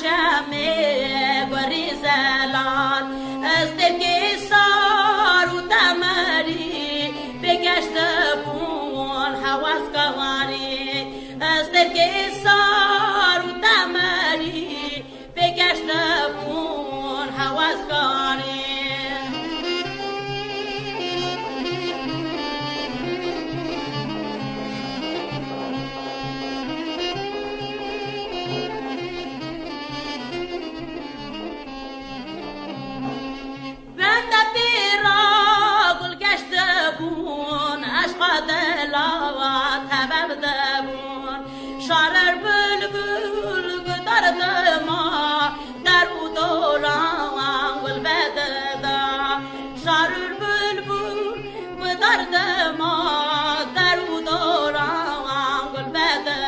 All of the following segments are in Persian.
جمع گریزلان از دلگی سار و دمری بگشت بون حواس گواری از دلگی سار و دمری بگشت بون حواس گواری شارر بلبل قدرد ما در او دوران گل بددا شارر بلبل قدرد ما در او دوران گل بددا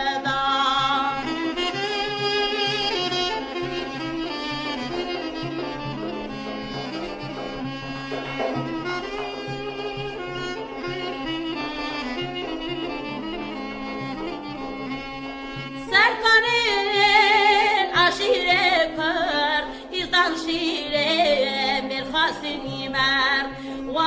شیره میرخواستنی مر و